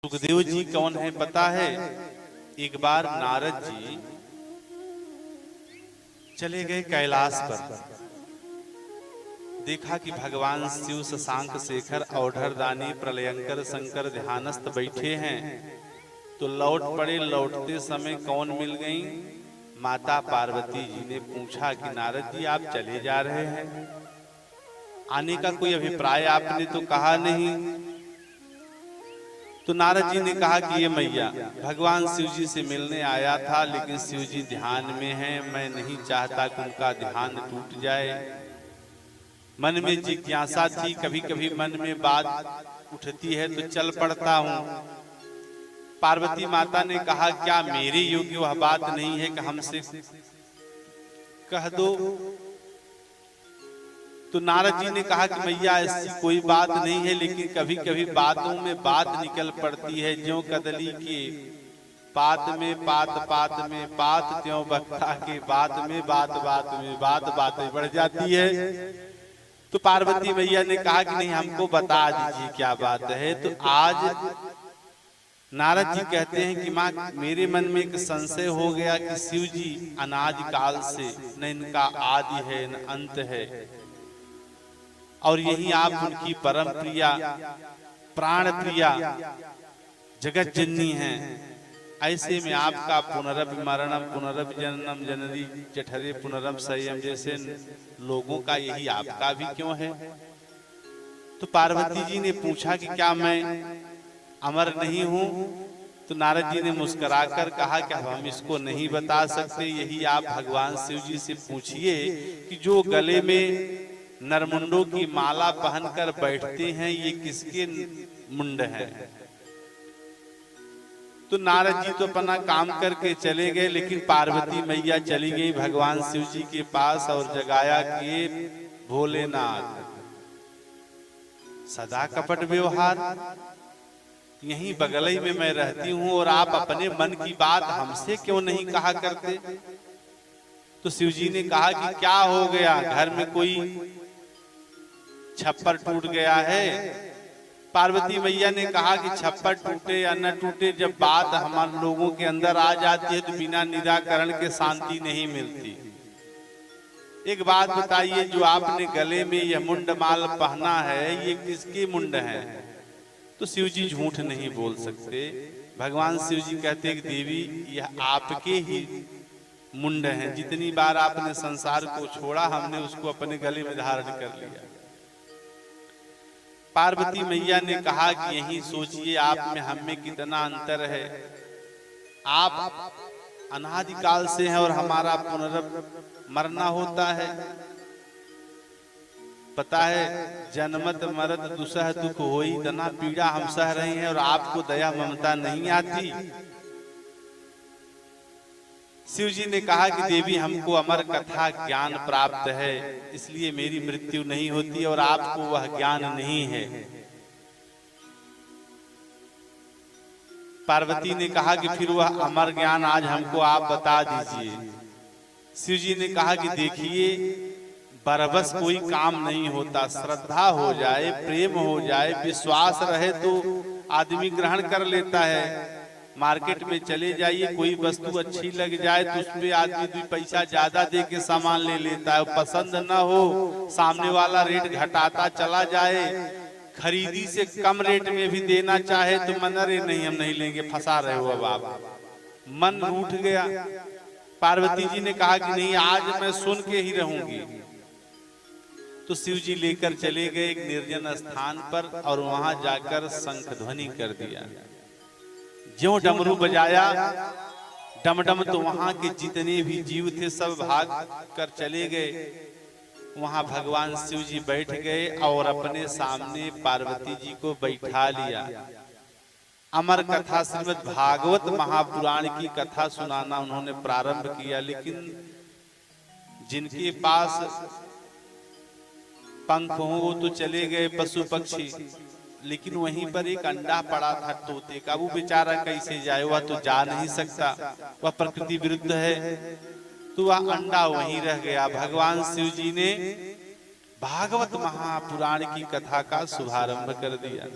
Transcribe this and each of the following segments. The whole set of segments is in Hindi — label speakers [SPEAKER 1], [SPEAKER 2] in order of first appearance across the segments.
[SPEAKER 1] सुखदेव जी कौन है पता है? एक बार नारद जी चले गए कैलाश पर। देखा कि भगवान शिव, शशांक शेखर, औढ़रदानी, प्रलयंकर, शंकर ध्यानस्थ बैठे हैं। तो लौट पड़े। लौटते समय कौन मिल गई? माता पार्वती जी ने पूछा कि नारद जी आप चले जा रहे हैं, आने का कोई अभिप्राय आपने तो कहा नहीं। तो नारद जी ने कहा कि ये मैया भगवान शिव जी से मिलने आया था, लेकिन शिव जी ध्यान में हैं, मैं नहीं चाहता कि उनका ध्यान टूट जाए। मन में जिज्ञासा थी, कभी कभी मन में बात उठती है तो चल पड़ता हूँ। पार्वती माता ने कहा क्या मेरे योग्य वह बात नहीं है कि हमसे कह दो? तो नारद जी ने कहा कि मैया ऐसी कोई बात नहीं है, लेकिन कभी कभी बातों में बात निकल पड़ती है। ज्यों कदली की पात में पात, पात में पात, त्यों वक्ता के बात में बात, बात में बात, बातें बढ़ जाती है। तो पार्वती मैया ने कहा कि नहीं, हमको बता दीजिए क्या बात है। तो आज नारद जी कहते हैं कि माँ मेरे मन में एक संशय हो गया कि शिव जी अनादि काल से न इनका आदि है न अंत है, और यही आप उनकी परम प्रिया, प्राण प्रिया, जगत जननी हैं। ऐसे में आपका पुनरभि मरणम पुनरभि जननम जननी जठरे पुनरम संयम जैसे लोगों का यही आपका भी क्यों है? तो पार्वती जी ने पूछा कि क्या मैं अमर नहीं हूं? तो नारद जी ने मुस्कुराकर कहा कि हम इसको नहीं बता सकते, यही आप भगवान शिव जी से पूछिए कि जो गले में नरमुंडों की माला पहनकर बैठते हैं ये किसके मुंड हैं? तो नारद जी तो अपना काम करके चले गए, लेकिन पार्वती मैया चली गई भगवान शिव जी के पास और जगाया कि भोलेनाथ सदा कपट व्यवहार, यहीं बगल में मैं रहती हूँ और आप अपने मन की बात हमसे क्यों नहीं कहा करते? तो शिव जी ने कहा कि क्या हो गया, घर में कोई छप्पर टूट गया है? पार्वती मैया ने कहा कि छप्पर टूटे या न टूटे, जब बात हमारे लोगों के अंदर आ जाती है तो बिना निराकरण के शांति नहीं मिलती। एक बात बताइए, जो आपने गले में यह मुंड माल पहना है ये किसके मुंड है? तो शिव जी झूठ नहीं बोल सकते। भगवान शिव जी कहते हैं कि देवी यह आपके ही मुंड हैं। जितनी बार आपने संसार को छोड़ा हमने उसको अपने गले में धारण कर लिया। पार्वती मैया ने कहा कि यही सोचिए आप में हम में कितना अंतर है। आप अनादि काल से हैं और हमारा पुनर् मरना होता है। पता है जन्मत मरत दुसह दुख होई, इतना पीड़ा हम सह रहे हैं और आपको दया ममता नहीं आती। शिव जी ने कहा कि देवी हमको अमर कथा ज्ञान प्राप्त है, इसलिए मेरी मृत्यु नहीं होती और आपको वह ज्ञान नहीं है। पार्वती ने कहा कि फिर वह अमर ज्ञान आज हमको आप बता दीजिए। शिव जी ने कहा कि देखिए बरबस कोई काम नहीं होता, श्रद्धा हो जाए, प्रेम हो जाए, विश्वास रहे तो आदमी ग्रहण कर लेता है। मार्केट में चले जाइए, कोई वस्तु अच्छी लग जाए तो उसमें आदमी 2 पैसा ज्यादा दे के सामान ले लेता है। पसंद न हो सामने वाला रेट घटाता चला जाए, खरीदी से कम रेट में भी देना चाहे तो मन अरे नहीं हम नहीं लेंगे, फंसा रहे हो अब आप। मन रूठ गया। पार्वती जी ने कहा कि नहीं आज मैं सुन के ही रहूंगी। तो शिव जी लेकर चले गए एक निर्जन स्थान पर और वहां जाकर शंख ध्वनि कर दिया। ज्यों डमरू बजाया डमडम, तो वहां के जितने भी जीव थे सब भाग कर चले गए। वहां भगवान शिव जी बैठ गए और अपने सामने पार्वती जी को बैठा लिया। अमर कथा श्रीमद् भागवत महापुराण की कथा सुनाना उन्होंने प्रारंभ किया। लेकिन जिनके पास पंख हो वो तो चले गए पशु पक्षी, लेकिन वहीं पर एक अंडा पड़ा था तोते का, वो बेचारा कैसे जाए? वह तो जा नहीं सकता, वह प्रकृति विरुद्ध है। तो वह अंडा वहीं रह गया। भगवान शिव जी ने भागवत महापुराण की कथा का शुभारंभ कर दिया।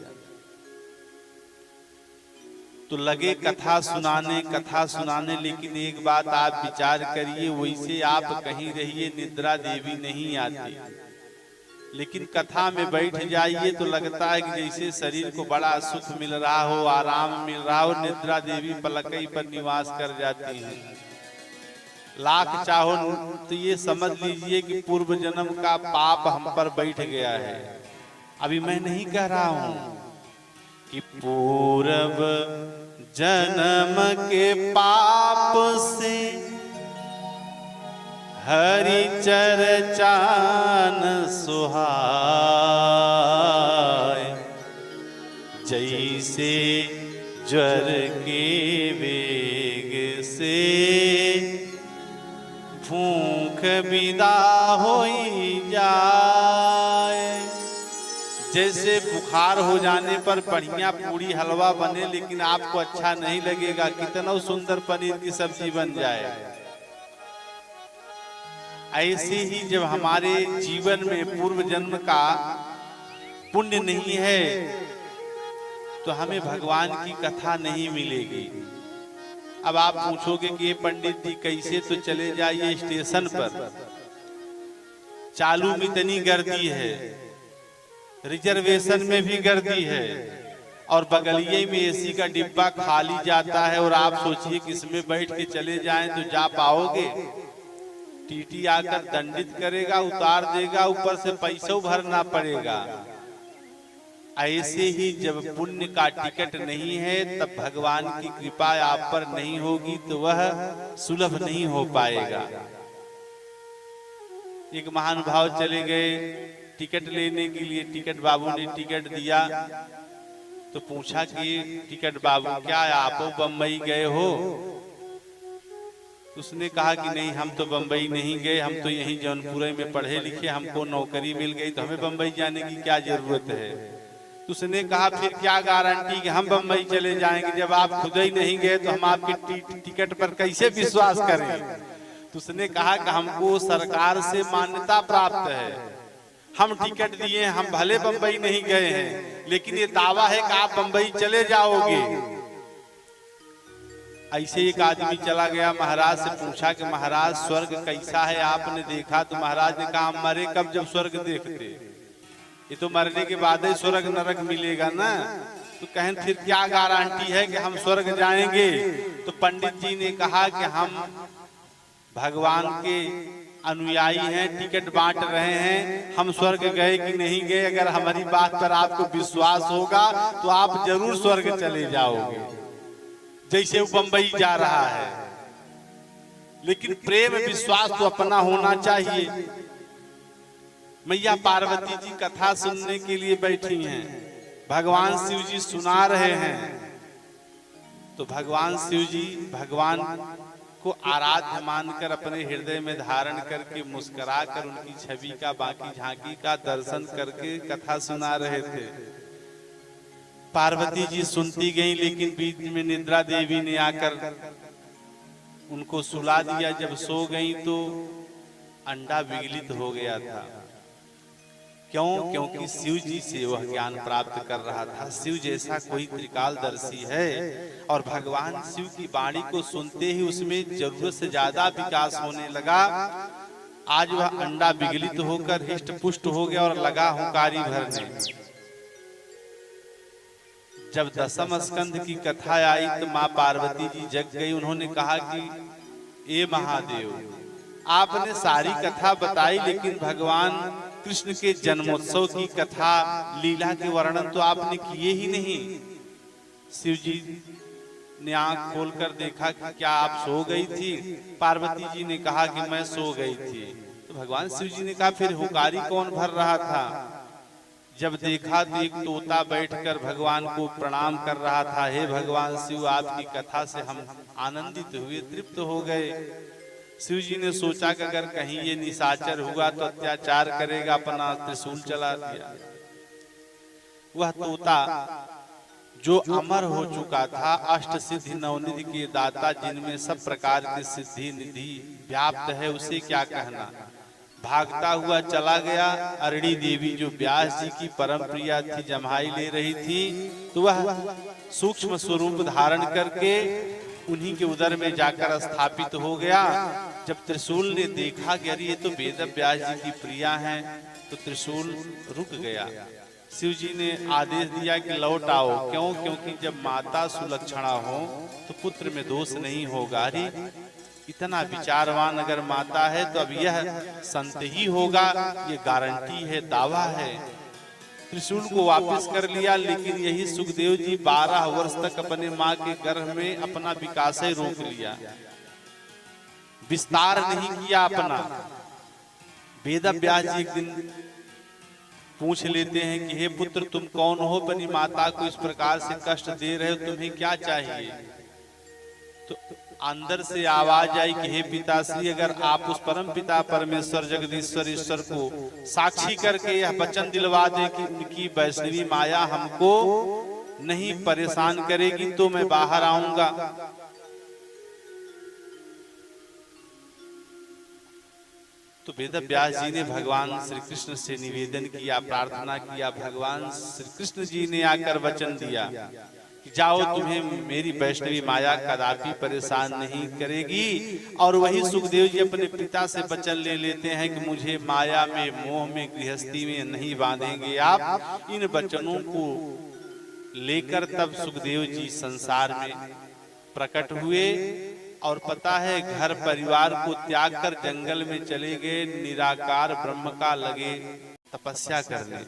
[SPEAKER 1] तो लगे कथा सुनाने, लेकिन एक बात आप विचार करिए, वैसे आप कहीं रहिए निद्रा देवी नहीं आती, लेकिन कथा में बैठ जाइए तो लगता है कि जैसे शरीर को बड़ा सुख मिल रहा हो, आराम मिल रहा हो। निद्रा देवी पलकई पर निवास कर जाती है। लाख चाहो तो ये समझ लीजिए कि पूर्व जन्म का पाप हम पर बैठ गया है। अभी मैं नहीं कह रहा हूं कि पूर्व जन्म के पाप से हरि चर्चा न सुहाए, जैसे ज्वर के वेग से भूख विदा होई जाए। जैसे बुखार हो जाने पर बढ़िया पूरी हलवा बने लेकिन आपको अच्छा नहीं लगेगा, कितना सुंदर पनीर की सब्जी बन जाए। ऐसे ही जब हमारे जीवन में पूर्व जन्म का पुण्य नहीं है तो हमें भगवान की कथा नहीं मिलेगी। अब आप पूछोगे कि ये पंडित जी कैसे, तो चले जाइए स्टेशन पर, चालू में इतनी गर्दी है, रिजर्वेशन में भी गर्दी है, और बगलिए में एसी का डिब्बा खाली जाता है, और आप सोचिए कि इसमें बैठ के चले जाएं तो जा पाओगे? टीटी आकर दंडित करेगा, उतार देगा, ऊपर से पैसा भरना पड़ेगा। ऐसे ही जब पुण्य का टिकट नहीं है तब भगवान की कृपा आप पर नहीं होगी तो वह सुलभ नहीं हो पाएगा। एक महानुभाव चले गए टिकट लेने के लिए, टिकट बाबू ने टिकट दिया तो पूछा कि टिकट बाबू क्या आप बम्बई गए हो? उसने कहा कि नहीं, हम तो बम्बई नहीं गए, हम तो यहीं जौनपुर में पढ़े लिखे, हमको नौकरी मिल गई तो हमें बम्बई जाने की क्या जरूरत है। उसने कहा फिर क्या गारंटी कि हम बम्बई चले जाएंगे, जब आप खुद ही नहीं गए तो हम आपके टिकट पर कैसे विश्वास करें। तो उसने कहा कि हमको सरकार से मान्यता प्राप्त है, हम टिकट दिए, हम भले बम्बई नहीं गए हैं लेकिन ये दावा है कि आप बम्बई चले जाओगे। ऐसे एक आदमी चला गया, महाराज से पूछा कि महाराज स्वर्ग कैसा है, आपने देखा? तो महाराज ने कहा मरे कब जब स्वर्ग देखते, ये तो मरने के बाद ही स्वर्ग नरक मिलेगा ना। तो कहें फिर क्या गारंटी है कि हम स्वर्ग जाएंगे? तो पंडित जी ने कहा कि हम भगवान के अनुयायी हैं, टिकट बांट रहे हैं, हम स्वर्ग गए कि नहीं गए, अगर हमारी बात पर आपको विश्वास होगा तो आप जरूर स्वर्ग चले जाओगे, जैसे वो बंबई जा रहा है। लेकिन प्रेम विश्वास तो अपना होना चाहिए। मैया पार्वती जी कथा सुनने के लिए बैठी हैं, भगवान शिव जी सुना रहे हैं, तो भगवान शिव जी भगवान को आराध्य मानकर अपने हृदय में धारण करके मुस्कुरा कर उनकी छवि का बाकी झांकी का दर्शन करके कथा सुना रहे थे। पार्वती जी सुनती गई, लेकिन बीच में निद्रा देवी ने आकर उनको सुला दिया। जब सो गई तो अंडा विगलित हो गया था। क्यों? क्योंकि शिव जी से वह ज्ञान प्राप्त कर रहा था। शिव जैसा कोई त्रिकालदर्शी है, और भगवान शिव की वाणी को सुनते ही उसमें जरूरत से ज्यादा विकास होने लगा। आज वह अंडा विगलित होकर हिष्ट पुष्ट हो गया और लगा हुंकारी भरने। जब दशम स्कंध की कथा आई तो माँ पार्वती जी जग गई। उन्होंने कहा कि ए महादेव, आपने सारी कथा बताई, लेकिन भगवान कृष्ण के जन्मोत्सव की कथा, लीला के वर्णन तो आपने किए ही नहीं। शिव जी ने आंख खोलकर देखा कि क्या आप सो गई थी? पार्वती जी ने कहा कि मैं सो गई थी। तो भगवान शिव जी ने कहा फिर हुंकारी कौन भर रहा था? जब देखा तो एक तोता बैठकर भगवान को प्रणाम कर रहा था। हे भगवान शिव, आपकी कथा से हम आनंदित हुए, तृप्त हो गए। शिव जी ने सोचा कि अगर कहीं ये निशाचर हुआ तो अत्याचार करेगा, अपना त्रिशूल चला दिया। वह तोता जो अमर हो चुका था, अष्ट सिद्धि नवनिधि के दाता, जिनमें सब प्रकार की सिद्धि निधि व्याप्त है, उसे क्या कहना। भागता हुआ चला गया। अरणी देवी जो व्यास जी की परम प्रिया थी, जम्हाई ले रही थी, तो वह सूक्ष्म स्वरूप धारण करके उन्हीं के उदर में जाकर स्थापित हो गया। जब त्रिशूल ने देखा कि अरे ये तो वेद व्यास जी की प्रिया हैं, तो त्रिशूल रुक गया। शिव जी ने आदेश दिया कि लौट आओ। क्यों? क्योंकि जब माता सुलक्षणा हो तो पुत्र में दोष नहीं होगा। अरे इतना विचारवान अगर माता है तो अब यह संत ही होगा, ये गारंटी है, दावा है। त्रिशूल को वापस कर लिया, लेकिन यही सुखदेव जी 12 वर्ष तक अपने माँ के गर्भ में अपना विकास ही रोक लिया, विस्तार नहीं किया अपना। वेद व्यास जी एक दिन पूछ लेते हैं कि हे पुत्र, तुम कौन हो? अपनी माता को इस प्रकार से कष्ट दे रहे हो, तुम्हें क्या चाहिए? तो अंदर से आवाज आई कि हे पिताश्री, अगर आप उस परम पिता परमेश्वर जगदीश्वर ईश्वर को साक्षी करके यह वचन दिलवा दे कि उनकी वैष्णवी माया हमको नहीं परेशान करेगी, तो मैं बाहर आऊंगा। तो वेद व्यास जी ने भगवान श्री कृष्ण से निवेदन किया, प्रार्थना किया। भगवान श्री कृष्ण जी ने आकर वचन दिया कि जाओ, तुम्हें मेरी वैष्णवी माया कदापि परेशान नहीं करेगी। और वही सुखदेव जी अपने पिता से वचन ले लेते हैं कि मुझे माया में, मोह में, गृहस्थी में नहीं बांधेंगे आप। इन वचनों को लेकर तब सुखदेव जी संसार में प्रकट हुए, और पता है घर परिवार को त्याग कर जंगल में चले गए, निराकार ब्रह्म का लगे तपस्या करने।